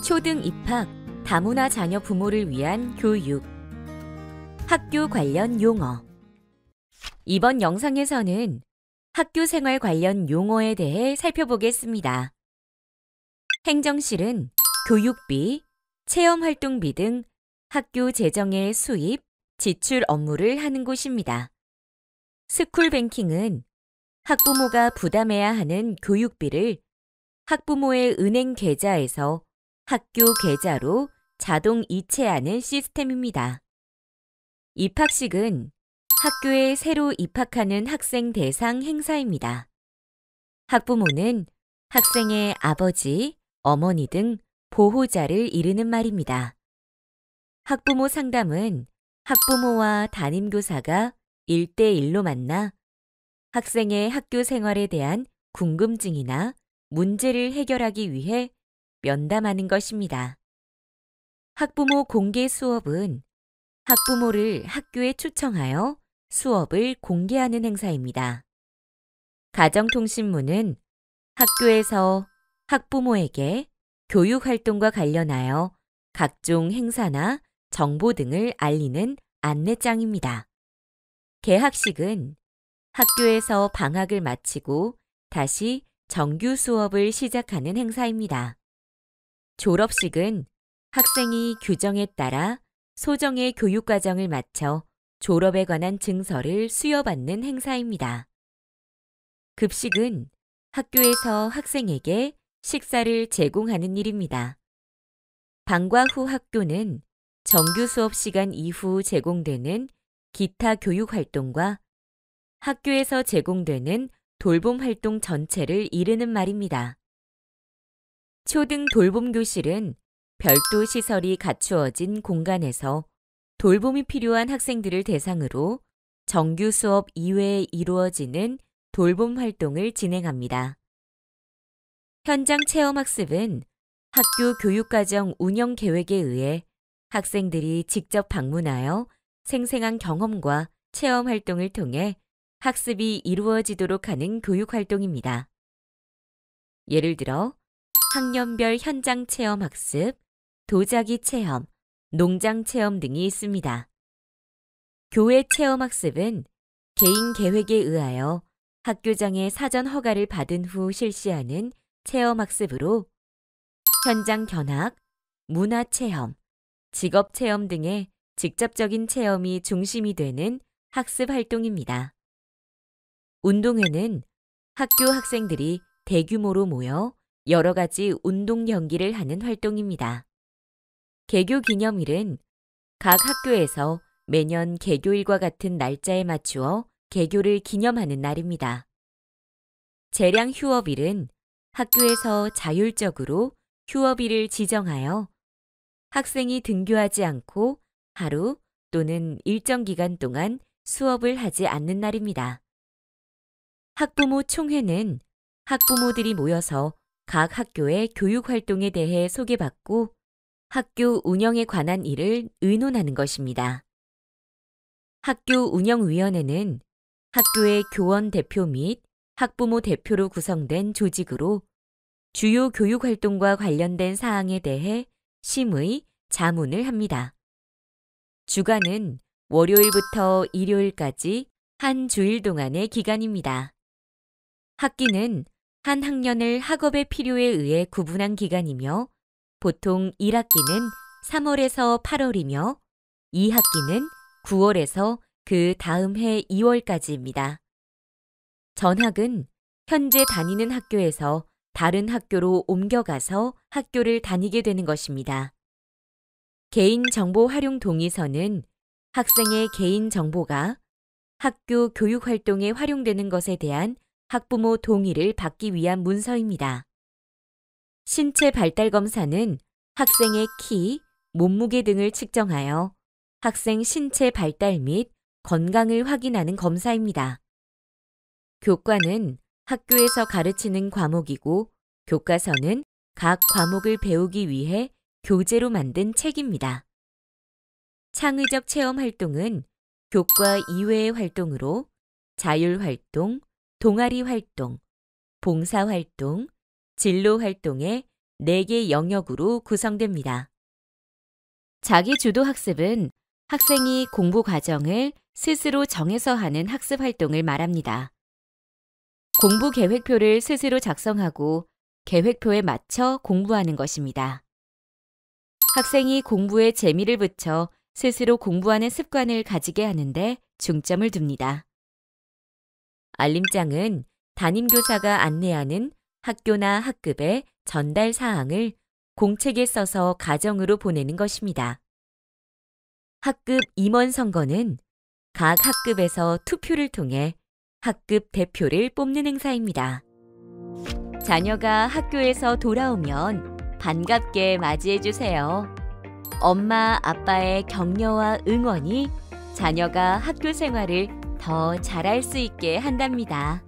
초등 입학, 다문화 자녀 부모를 위한 교육, 학교 관련 용어. 이번 영상에서는 학교 생활 관련 용어에 대해 살펴보겠습니다. 행정실은 교육비, 체험활동비 등 학교 재정의 수입, 지출 업무를 하는 곳입니다. 스쿨뱅킹은 학부모가 부담해야 하는 교육비를 학부모의 은행 계좌에서 학교 계좌로 자동 이체하는 시스템입니다. 입학식은 학교에 새로 입학하는 학생 대상 행사입니다. 학부모는 학생의 아버지, 어머니 등 보호자를 이르는 말입니다. 학부모 상담은 학부모와 담임교사가 1대1로 만나 학생의 학교 생활에 대한 궁금증이나 문제를 해결하기 위해 면담하는 것입니다. 학부모 공개 수업은 학부모를 학교에 초청하여 수업을 공개하는 행사입니다. 가정통신문은 학교에서 학부모에게 교육활동과 관련하여 각종 행사나 정보 등을 알리는 안내장입니다. 개학식은 학교에서 방학을 마치고 다시 정규 수업을 시작하는 행사입니다. 졸업식은 학생이 규정에 따라 소정의 교육과정을 마쳐 졸업에 관한 증서를 수여받는 행사입니다. 급식은 학교에서 학생에게 식사를 제공하는 일입니다. 방과 후 학교는 정규 수업 시간 이후 제공되는 기타 교육 활동과 학교에서 제공되는 돌봄 활동 전체를 이르는 말입니다. 초등 돌봄 교실은 별도 시설이 갖추어진 공간에서 돌봄이 필요한 학생들을 대상으로 정규 수업 이외에 이루어지는 돌봄 활동을 진행합니다. 현장 체험 학습은 학교 교육과정 운영 계획에 의해 학생들이 직접 방문하여 생생한 경험과 체험 활동을 통해 학습이 이루어지도록 하는 교육 활동입니다. 예를 들어 학년별 현장 체험 학습, 도자기 체험, 농장 체험 등이 있습니다. 교회 체험 학습은 개인 계획에 의하여 학교장의 사전 허가를 받은 후 실시하는 체험 학습으로 현장 견학, 문화 체험, 직업 체험 등의 직접적인 체험이 중심이 되는 학습 활동입니다. 운동회는 학교 학생들이 대규모로 모여 여러 가지 운동 경기를 하는 활동입니다. 개교 기념일은 각 학교에서 매년 개교일과 같은 날짜에 맞추어 개교를 기념하는 날입니다. 재량 휴업일은 학교에서 자율적으로 휴업일을 지정하여 학생이 등교하지 않고 하루 또는 일정 기간 동안 수업을 하지 않는 날입니다. 학부모 총회는 학부모들이 모여서 각 학교의 교육 활동에 대해 소개받고 학교 운영에 관한 일을 의논하는 것입니다. 학교 운영위원회는 학교의 교원 대표 및 학부모 대표로 구성된 조직으로 주요 교육 활동과 관련된 사항에 대해 심의, 자문을 합니다. 주간은 월요일부터 일요일까지 한 주일 동안의 기간입니다. 학기는 한 학년을 학업의 필요에 의해 구분한 기간이며 보통 1학기는 3월에서 8월이며 2학기는 9월에서 그 다음 해 2월까지입니다. 전학은 현재 다니는 학교에서 다른 학교로 옮겨가서 학교를 다니게 되는 것입니다. 개인정보 활용 동의서는 학생의 개인정보가 학교 교육활동에 활용되는 것에 대한 학부모 동의를 받기 위한 문서입니다. 신체 발달 검사는 학생의 키, 몸무게 등을 측정하여 학생 신체 발달 및 건강을 확인하는 검사입니다. 교과는 학교에서 가르치는 과목이고 교과서는 각 과목을 배우기 위해 교재로 만든 책입니다. 창의적 체험 활동은 교과 이외의 활동으로 자율활동, 동아리 활동, 봉사활동, 진로활동에 4개 영역으로 구성됩니다. 자기주도 학습은 학생이 공부 과정을 스스로 정해서 하는 학습 활동을 말합니다. 공부 계획표를 스스로 작성하고 계획표에 맞춰 공부하는 것입니다. 학생이 공부에 재미를 붙여 스스로 공부하는 습관을 가지게 하는데 중점을 둡니다. 알림장은 담임교사가 안내하는 학교나 학급의 전달 사항을 공책에 써서 가정으로 보내는 것입니다. 학급 임원 선거는 각 학급에서 투표를 통해 학급 대표를 뽑는 행사입니다. 자녀가 학교에서 돌아오면 반갑게 맞이해 주세요. 엄마, 아빠의 격려와 응원이 자녀가 학교 생활을 더 잘할 수 있게 한답니다.